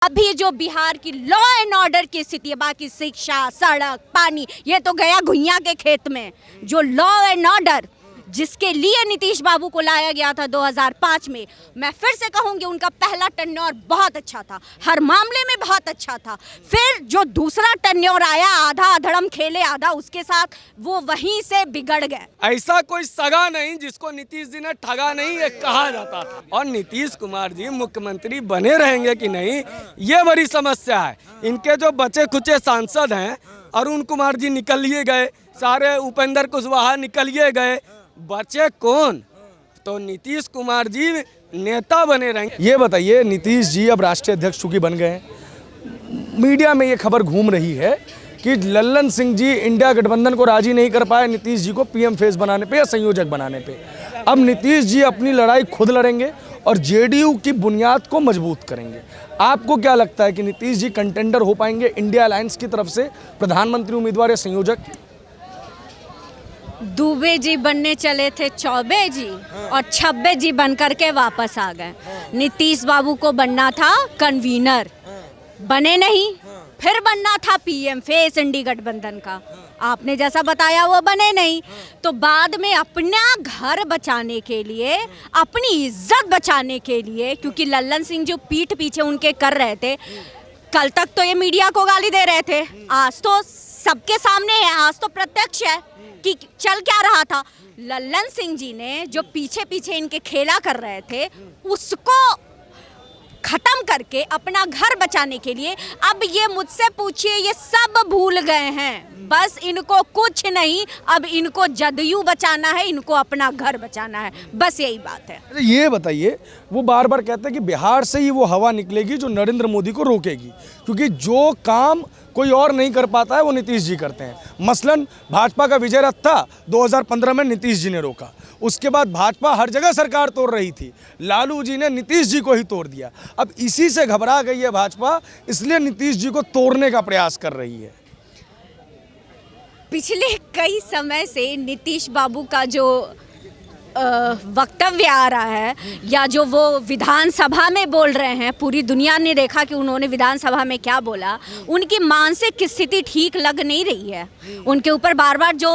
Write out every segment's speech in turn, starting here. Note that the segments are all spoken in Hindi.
अभी जो बिहार की लॉ एंड ऑर्डर की स्थिति है, बाकी शिक्षा, सड़क, पानी, ये तो गया घुइयां के खेत में। जो लॉ एंड ऑर्डर जिसके लिए नीतीश बाबू को लाया गया था 2005 में, मैं फिर से कहूंगी उनका पहला टेन्योर बहुत अच्छा था, हर मामले में बहुत अच्छा था। फिर जो दूसरा टेन्योर आया, आधा अधड़म खेले आधा उसके साथ, वो वहीं से बिगड़ गए। ऐसा कोई सगा नहीं जिसको नीतीश जी ने ठगा नहीं ये कहा जाता था। और नीतीश कुमार जी मुख्यमंत्री बने रहेंगे कि नहीं, ये बड़ी समस्या है। इनके जो बचे खुचे सांसद हैं, अरुण कुमार जी निकलिए गए, सारे उपेंद्र कुशवाहा निकलिए गए, बचे कौन? तो नीतीश कुमार जी नेता बने रहेंगे। ये बताइए, नीतीश जी अब राष्ट्रीय अध्यक्ष चूंकि बन गए हैं, मीडिया में ये खबर घूम रही है कि लल्लन सिंह जी इंडिया गठबंधन को राजी नहीं कर पाए नीतीश जी को पीएम फेस बनाने पे या संयोजक बनाने पे। अब नीतीश जी अपनी लड़ाई खुद लड़ेंगे और जेडीयू की बुनियाद को मजबूत करेंगे। आपको क्या लगता है कि नीतीश जी कंटेंडर हो पाएंगे इंडिया अलायंस की तरफ से प्रधानमंत्री उम्मीदवार या संयोजक? दुबे जी बनने चले थे चौबे जी और छब्बे जी बन करके वापस आ गए। नीतीश बाबू को बनना था कन्वीनर, बने नहीं। फिर बनना था पीएम फेस इंडी गठबंधन का, आपने जैसा बताया वो बने नहीं। तो बाद में अपना घर बचाने के लिए, अपनी इज्जत बचाने के लिए, क्योंकि लल्लन सिंह जो पीठ पीछे उनके कर रहे थे, कल तक तो ये मीडिया को गाली दे रहे थे, आज तो सबके सामने है, आज तो प्रत्यक्ष है कि चल क्या रहा था। लल्लन सिंह जी ने जो पीछे पीछे इनके खेला कर रहे थे, उसको खत्म करके अपना घर बचाने के लिए, अब ये मुझसे पूछिए, ये सब भूल गए हैं। बस इनको कुछ नहीं, अब इनको जदयू बचाना है, इनको अपना घर बचाना है, बस यही बात है। ये बताइए, वो बार बार कहते हैं कि बिहार से ही वो हवा निकलेगी जो नरेंद्र मोदी को रोकेगी, क्योंकि जो काम कोई और नहीं कर पाता है वो नीतीश जी करते हैं। मसलन भाजपा का विजय रथ था, 2015 में नीतीश जी ने रोका। उसके बाद भाजपा हर जगह सरकार तोड़ रही थी, लालू जी ने नीतीश जी को ही तोड़ दिया। अब इसी से घबरा गई है भाजपा, इसलिए नीतीश जी को तोड़ने का प्रयास कर रही है। पिछले कई समय से नीतीश बाबू का जो वक्तव्य आ रहा है, या जो वो विधानसभा में बोल रहे हैं, पूरी दुनिया ने देखा कि उन्होंने विधानसभा में क्या बोला। उनकी मानसिक स्थिति ठीक लग नहीं रही है। उनके ऊपर बार बार जो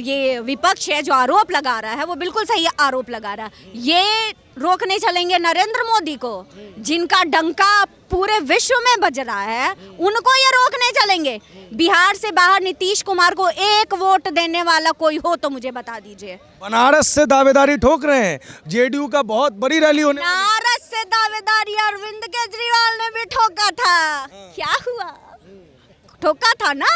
ये विपक्ष है जो आरोप लगा रहा है, वो बिल्कुल सही आरोप लगा रहा है। ये रोकने चलेंगे नरेंद्र मोदी को, जिनका डंका पूरे विश्व में बज रहा है, उनको ये रोकने चलेंगे। बिहार से बाहर नीतीश कुमार को एक वोट देने वाला कोई हो तो मुझे बता दीजिए। बनारस से दावेदारी ठोक रहे हैं, जेडीयू का बहुत बड़ी रैली होने। बनारस से दावेदारी अरविंद केजरीवाल ने भी ठोका था, क्या हुआ? ठोका था ना,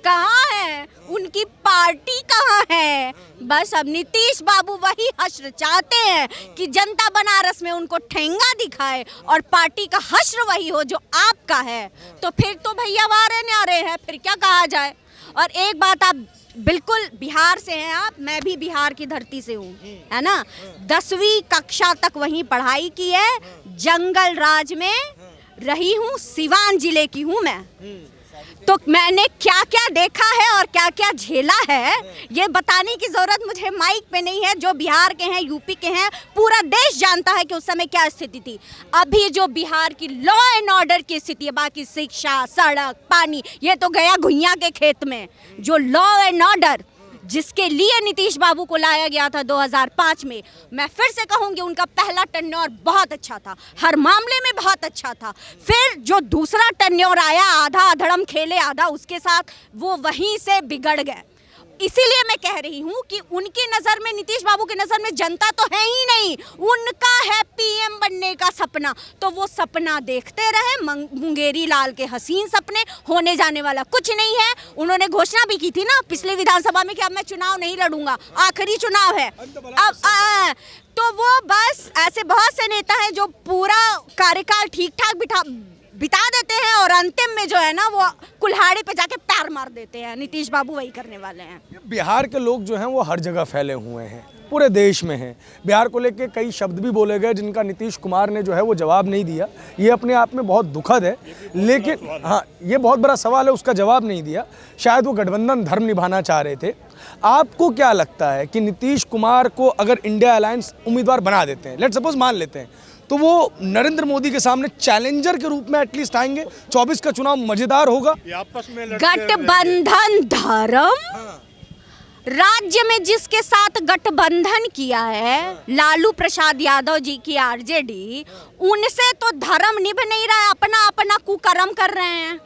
कहाँ है उनकी पार्टी, कहाँ है? बस अब नीतीश बाबू वही हश्र चाहते हैं कि जनता बनारस में उनको ठेंगा दिखाए और पार्टी का हश्र वही हो जो आपका है। तो फिर तो भैया वारे न्यारे हैं, फिर क्या कहा जाए। और एक बात, आप बिल्कुल बिहार से हैं, आप, मैं भी बिहार की धरती से हूँ, है ना। 10वीं कक्षा तक वहीं पढ़ाई की है, जंगल राज में रही हूँ, सिवान जिले की हूँ मैं। तो मैंने क्या क्या देखा है और क्या क्या झेला है, ये बताने की जरूरत मुझे माइक पे नहीं है। जो बिहार के हैं, यूपी के हैं, पूरा देश जानता है कि उस समय क्या स्थिति थी। अभी जो बिहार की लॉ एंड ऑर्डर की स्थिति है, बाकी शिक्षा, सड़क, पानी, ये तो गया घुइयां के खेत में। जो लॉ एंड ऑर्डर जिसके लिए नीतीश बाबू को लाया गया था 2005 में, मैं फिर से कहूंगी उनका पहला टेन्योर बहुत अच्छा था, हर मामले में बहुत अच्छा था। फिर जो दूसरा टेन्योर आया, आधा अधड़म खेले आधा उसके साथ, वो वहीं से बिगड़ गए। इसीलिए मैं कह रही हूँ कि उनकी नज़र में, नीतीश बाबू की नज़र में जनता तो है ही नहीं, उनका है पीएम बनने का सपना। तो वो सपना देखते रहे, मुंगेरी लाल के हसीन सपने, होने जाने वाला कुछ नहीं है। उन्होंने घोषणा भी की थी ना पिछली विधानसभा में कि अब मैं चुनाव नहीं लड़ूंगा, आखिरी चुनाव है अब। तो वो बस ऐसे बहुत से नेता हैं जो पूरा कार्यकाल ठीक ठाक बिता देते हैं और अंतिम में जो है ना, वो कुल्हाड़ी पे जाके पैर मार देते हैं। नीतीश बाबू वही करने वाले हैं। बिहार के लोग जो हैं वो हर जगह फैले हुए हैं, पूरे देश में हैं। बिहार को लेके कई शब्द भी बोले गए जिनका नीतीश कुमार ने जो है वो जवाब नहीं दिया। ये अपने आप में बहुत दुखद है, लेकिन हाँ, ये बहुत बड़ा सवाल है, उसका जवाब नहीं दिया। शायद वो गठबंधन धर्म निभाना चाह रहे थे। आपको क्या लगता है कि नीतीश कुमार को अगर इंडिया अलायंस उम्मीदवार बना देते हैं, लेट्स सपोज मान लेते हैं, तो वो नरेंद्र मोदी के सामने चैलेंजर के रूप में एटलीस्ट आएंगे। 24 का चुनाव मजेदार होगा। गठबंधन धर्म, राज्य में जिसके साथ गठबंधन किया है लालू प्रसाद यादव जी की आरजेडी, उनसे तो धर्म निभ नहीं रहा है, अपना अपना कुकर्म कर रहे हैं,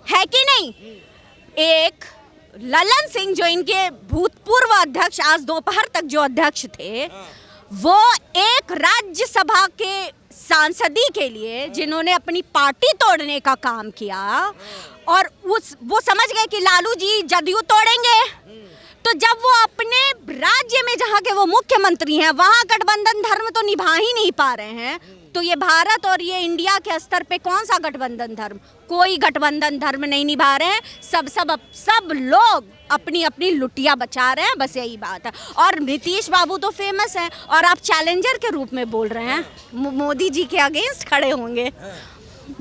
है कि नहीं। एक ललन सिंह जो इनके भूतपूर्व अध्यक्ष, आज दोपहर तक जो अध्यक्ष थे, वो एक राज्यसभा के सांसदी के लिए जिन्होंने अपनी पार्टी तोड़ने का काम किया, और वो समझ गए कि लालू जी जदयू तोड़ेंगे, तो जब वो अपने राज्य में जहाँ के वो मुख्यमंत्री हैं वहाँ गठबंधन धर्म तो निभा ही नहीं पा रहे हैं, तो ये भारत और ये इंडिया के स्तर पे कौन सा गठबंधन धर्म, कोई गठबंधन धर्म नहीं निभा रहे हैं। सब लोग अपनी अपनी लुटिया बचा रहे हैं, बस यही बात है। और नीतीश बाबू तो फेमस है और आप चैलेंजर के रूप में बोल रहे हैं, मोदी जी के अगेंस्ट खड़े होंगे।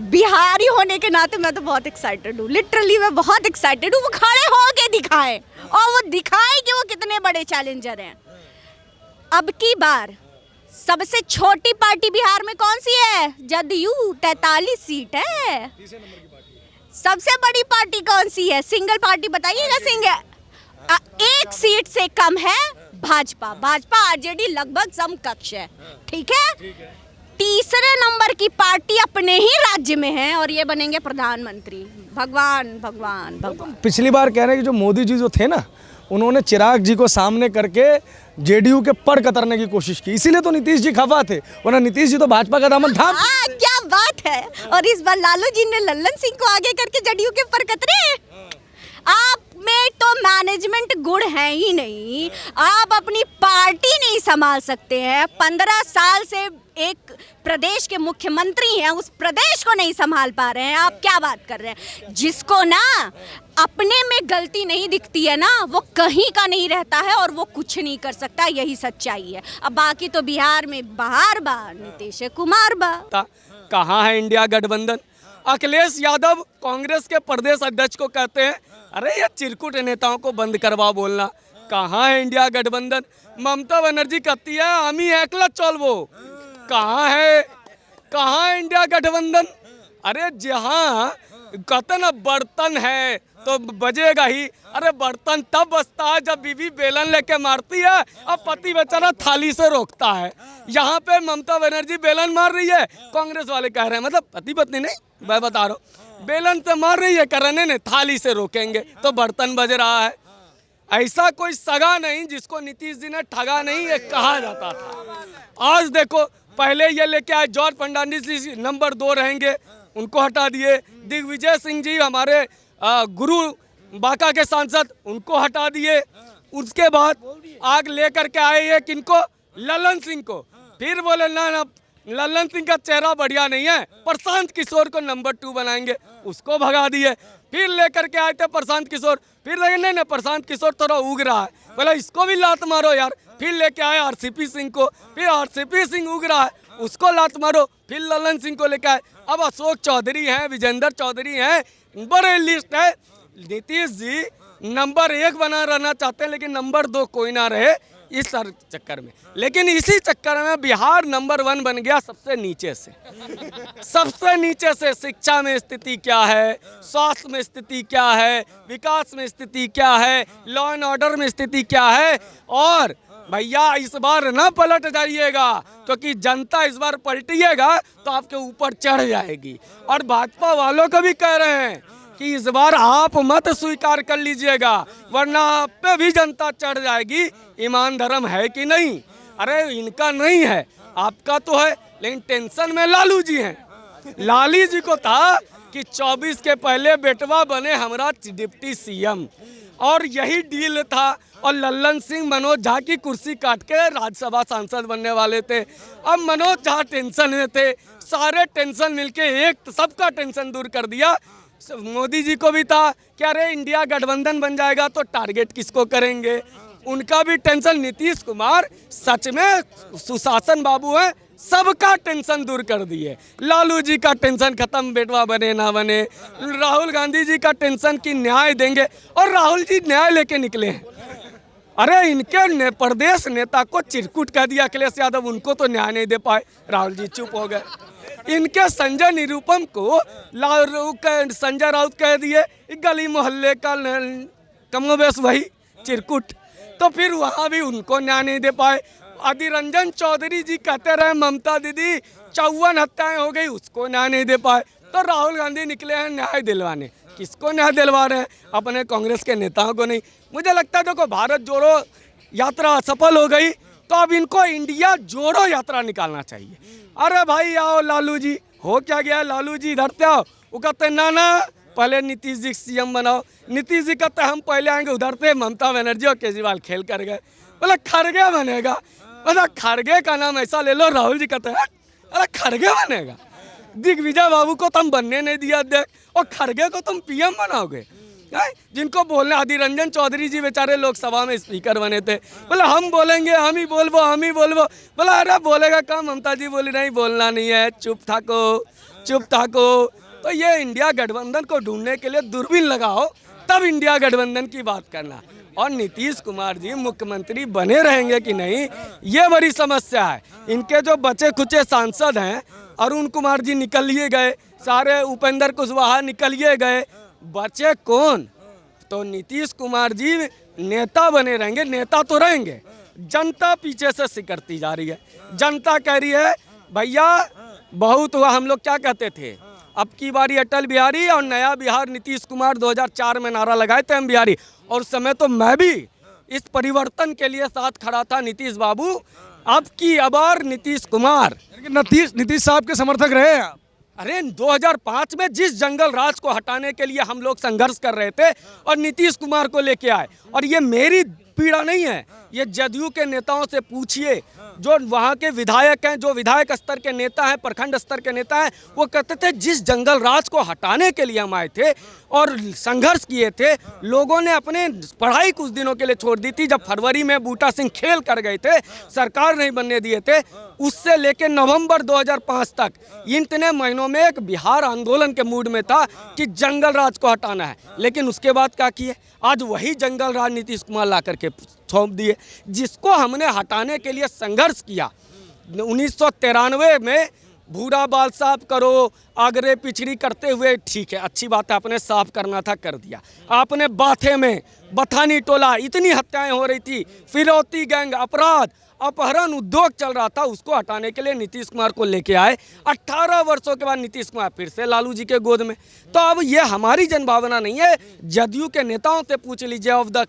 बिहारी होने के नाते मैं तो बहुत एक्साइटेड हूँ, लिटरली मैं बहुत एक्साइटेड हूँ। वो खड़े होके दिखाएं और वो दिखाएं कि वो कितने बड़े चैलेंजर हैं। अब की बार सबसे छोटी पार्टी बिहार में कौन सी है? जदयू, 43 सीट है। सबसे बड़ी पार्टी कौन सी है? सिंगल पार्टी बताइएगा। सिंगल एक सीट से कम है भाजपा आरजेडी लगभग समकक्ष है, ठीक है। तीसरे नंबर की पार्टी अपने ही राज्य में है और ये बनेंगे प्रधानमंत्री। भगवान। पिछली बार कह रहे हैं कि जो मोदी जी जो थे ना, उन्होंने चिराग जी को सामने करके जेडीयू के पर कतरने की कोशिश की, इसीलिए तो नीतीश जी खफा थे, वरना नीतीश जी तो भाजपा का दामन थाम। क्या बात है। और इस बार लालू जी ने लल्लन सिंह को आगे करके जेडीयू के पर कतरे। आप में तो मैनेजमेंट गुण है ही नहीं, आप अपनी पार्टी नहीं संभाल सकते हैं। 15 साल से एक प्रदेश के मुख्यमंत्री हैं, उस प्रदेश को नहीं संभाल पा रहे हैं, आप क्या बात कर रहे हैं। जिसको ना अपने में गलती नहीं दिखती है ना, वो कहीं का नहीं रहता है और वो कुछ नहीं कर सकता, यही सच्चाई है। अब बाकी तो बिहार में बहार बा, नीतीश कुमार बा। कहाँ है इंडिया गठबंधन? अखिलेश यादव कांग्रेस के प्रदेश अध्यक्ष को कहते हैं, अरे ये चिरकुट नेताओं को बंद करवा बोलना। कहाँ है इंडिया गठबंधन? ममता बनर्जी कहती है हम ही एकला चलबो। कहाँ है इंडिया गठबंधन? अरे जहाँ कहते ना बर्तन है तो बजेगा ही। अरे बर्तन तब बजता है जब बीवी बेलन लेके मारती है और पति बेचारा थाली से रोकता है। यहाँ पे ममता बनर्जी बेलन मार रही है, कांग्रेस वाले कह रहे हैं, मतलब पति पत्नी नहीं, मैं बता रहा हूँ, बेलन से मार रही है, करने ने थाली से रोकेंगे तो बर्तन बज रहा है। ऐसा कोई सगा नहीं जिसको नीतीश जी ने ठगा नहीं, ये कहा जाता था। आज देखो, पहले ये लेके आए जॉर्ज फर्नांडिस जी नंबर 2 रहेंगे, उनको हटा दिए। दिग्विजय सिंह जी हमारे गुरु बांका के सांसद, उनको हटा दिए। उसके बाद आग लेकर के आए ये किनको? ललन सिंह को। फिर बोले ना ललन सिंह का चेहरा बढ़िया नहीं है, प्रशांत किशोर को नंबर 2 बनाएंगे, उसको भगा दिए। फिर लेकर के आए थे प्रशांत किशोर, फिर लगे नहीं प्रशांत किशोर थोड़ा उग रहा है, बोला इसको भी लात मारो यार। फिर लेके आए आरसीपी सिंह को, फिर आरसीपी सिंह उग रहा है, उसको लात मारो। फिर ललन सिंह को लेकर आए, अब अशोक चौधरी हैं, विजेंद्र चौधरी हैं, बड़े लिस्ट है। नीतीश जी नंबर 1 बना रहना चाहते हैं, लेकिन नंबर 2 कोई ना रहे इस चक्कर में। लेकिन इसी चक्कर में बिहार नंबर 1 बन गया सबसे नीचे से। सबसे नीचे से शिक्षा में स्थिति क्या है, स्वास्थ्य में स्थिति क्या है, विकास में स्थिति क्या है, लॉ एंड ऑर्डर में स्थिति क्या है। और भैया इस बार ना पलट जाइएगा, क्योंकि जनता इस बार पलटिएगा तो आपके ऊपर चढ़ जाएगी। और भाजपा वालों को भी कह रहे हैं कि इस बार आप मत स्वीकार कर लीजिएगा, वरना आप पे भी जनता चढ़ जाएगी। ईमान धर्म है कि नहीं? अरे इनका नहीं है, आपका तो है, लेकिन टेंशन में लालू जी हैं। लाली जी को था कि 24 के पहले बेटवा बने हमारा डिप्टी सीएम, और यही डील था। और लल्लन सिंह मनोज झा की कुर्सी काट के राज्यसभा सांसद बनने वाले थे। अब मनोज झा टेंशन में थे, सारे टेंशन मिलके एक सबका टेंशन दूर कर दिया। मोदी जी को भी था कि अरे इंडिया गठबंधन बन जाएगा तो टारगेट किसको करेंगे, उनका भी टेंशन। नीतीश कुमार सच में सुशासन बाबू है, सबका टेंशन दूर कर दिए। लालू जी का टेंशन खत्म, बेटवा बने ना बने। राहुल गांधी जी का टेंशन कि न्याय देंगे, और राहुल जी न्याय लेके निकले हैं। अरे इनके प्रदेश नेता को चिरकुट कह दिया अखिलेश यादव, उनको तो न्याय नहीं दे पाए, राहुल जी चुप हो गए। इनके संजय निरुपम को संजय राउत कह दिए, गली मोहल्ले का कमोबेश वही चिरकुट, तो फिर वहाँ भी उनको न्याय नहीं दे पाए। अधीर रंजन चौधरी जी कहते रहे ममता दीदी 54 हत्याएं हो गई, उसको न्याय नहीं दे पाए। तो राहुल गांधी निकले हैं न्याय दिलवाने। किसको न्याय दिलवा रहे हैं? अपने कांग्रेस के नेताओं को नहीं। मुझे लगता है देखो, भारत जोड़ो यात्रा असफल हो गई, तो अब इनको इंडिया जोड़ो यात्रा निकालना चाहिए। अरे भाई आओ लालू जी, हो क्या गया लालू जी, इधर से आओ। वो कहते ना ना पहले नीतीश जी सीएम बनाओ। नीतीश जी कहते हम पहले आएंगे, उधर से ममता बनर्जी और केजरीवाल खेल कर गए। बोले खड़गे बनेगा, मतलब खड़गे का नाम ऐसा ले लो। राहुल जी कहते हैं अरे खड़गे बनेगा, दिग्विजय बाबू को तुम बनने नहीं दिया अध्यक्ष, और खड़गे को तुम पीएम बनाओगे। जिनको बोलने, अधीर रंजन चौधरी जी बेचारे लोकसभा में स्पीकर बने थे, बोले हम बोलेंगे, हम ही बोलबो। बोला अरे बोलेगा क्या? ममता जी बोली नहीं बोलना नहीं है, चुप थाको। तो ये इंडिया गठबंधन को ढूंढने के लिए दूरबीन लगाओ, तब इंडिया गठबंधन की बात करना। और नीतीश कुमार जी मुख्यमंत्री बने रहेंगे कि नहीं, ये बड़ी समस्या है। इनके जो बचे खुचे सांसद हैं, अरुण कुमार जी निकलिए गए, सारे उपेंद्र कुशवाहा निकलिए गए, बचे कौन? तो नीतीश कुमार जी नेता बने रहेंगे, नेता तो रहेंगे, जनता पीछे से सिकरती जा रही है। जनता कह रही है भैया बहुत हुआ, हम लोग क्या कहते थे, अब की बारी अटल बिहारी और नया बिहार नीतीश कुमार 2004 में नारा लगाए थे हम बिहारी, और उस समय तो मैं भी इस परिवर्तन के लिए साथ खड़ा था नीतीश बाबू। अब की अबार नीतीश कुमार, नीतीश साहब के समर्थक रहे आप? अरे 2005 में जिस जंगल राज को हटाने के लिए हम लोग संघर्ष कर रहे थे और नीतीश कुमार को लेके आए, और ये मेरी पीड़ा नहीं है, ये जदयू के नेताओं से पूछिए, जो वहाँ के विधायक हैं, जो विधायक स्तर के नेता हैं, प्रखंड स्तर के नेता हैं, वो कहते थे जिस जंगल राज को हटाने के लिए हम आए थे और संघर्ष किए थे, लोगों ने अपने पढ़ाई कुछ दिनों के लिए छोड़ दी थी। जब फरवरी में बूटा सिंह खेल कर गए थे, सरकार नहीं बनने दिए थे, उससे लेकर नवंबर 2005 तक इतने महीनों में एक बिहार आंदोलन के मूड में था कि जंगल राज को हटाना है। लेकिन उसके बाद क्या किए? आज वही जंगल राज नीतीश कुमार ला करके सौंप दिए, जिसको हमने हटाने के लिए संघर्ष किया। 1993 में भूरा बाल साफ करो, आगरे पिछड़ी करते हुए, ठीक है अच्छी बात है, आपने साफ करना था कर दिया। आपने बाथे में बथानी टोला, इतनी हत्याएं हो रही थी, फिरौती गैंग, अपराध, अपहरण उद्योग चल रहा था, उसको हटाने के लिए नीतीश कुमार को लेके आए। 18 वर्षों के बाद नीतीश कुमार फिर से लालू जी के गोद में। तो अब ये हमारी जनभावना नहीं है, जदयू के नेताओं से पूछ लीजिए ऑफ द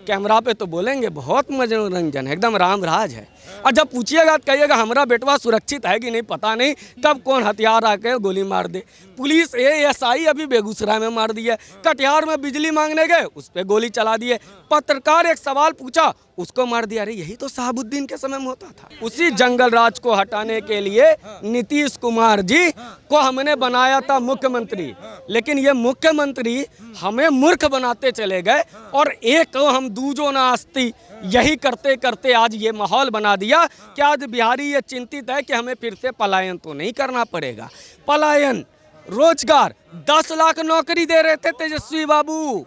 कैमरा पे तो बोलेंगे बहुत मनोरंजन है, एकदम राम राज है। और जब पूछिएगा तो कहिएगा हमारा बेटवा सुरक्षित है कि नहीं पता नहीं, कब कौन हथियार आके गोली मार दे। पुलिस ASI अभी बेगूसराय में मार दी है, कटिहार में बिजली मांगने गए उस पर गोली चला दिए, पत्रकार एक सवाल पूछा उसको मार दिया। अरे यही तो शहाबुद्दीन के समय में होता था। उसी जंगल राज को हटाने के लिए नीतीश कुमार जी को हमने बनाया था मुख्यमंत्री, लेकिन ये मुख्यमंत्री हमें मूर्ख बनाते चले गए, और एक हम दूजो ना आस्ती, यही करते करते आज ये माहौल बना दिया कि आज बिहारी ये चिंतित है कि हमें फिर से पलायन तो नहीं करना पड़ेगा। पलायन, रोजगार, 10 लाख नौकरी दे रहे थे तेजस्वी बाबू,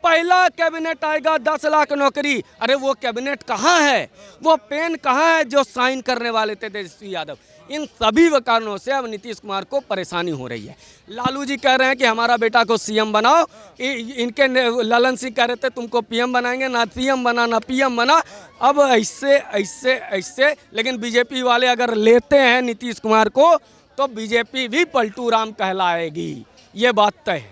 पहला कैबिनेट आएगा 10 लाख नौकरी। अरे वो कैबिनेट कहाँ है, वो पेन कहाँ है जो साइन करने वाले थे तेजस्वी यादव? इन सभी कारणों से अब नीतीश कुमार को परेशानी हो रही है। लालू जी कह रहे हैं कि हमारा बेटा को सीएम बनाओ, इनके ललन सिंह कह रहे थे तुमको पीएम बनाएंगे, ना सीएम बना ना पीएम बना। अब ऐसे लेकिन बीजेपी वाले अगर लेते हैं नीतीश कुमार को तो बीजेपी भी पलटू राम कहलाएगी, ये बात तय है।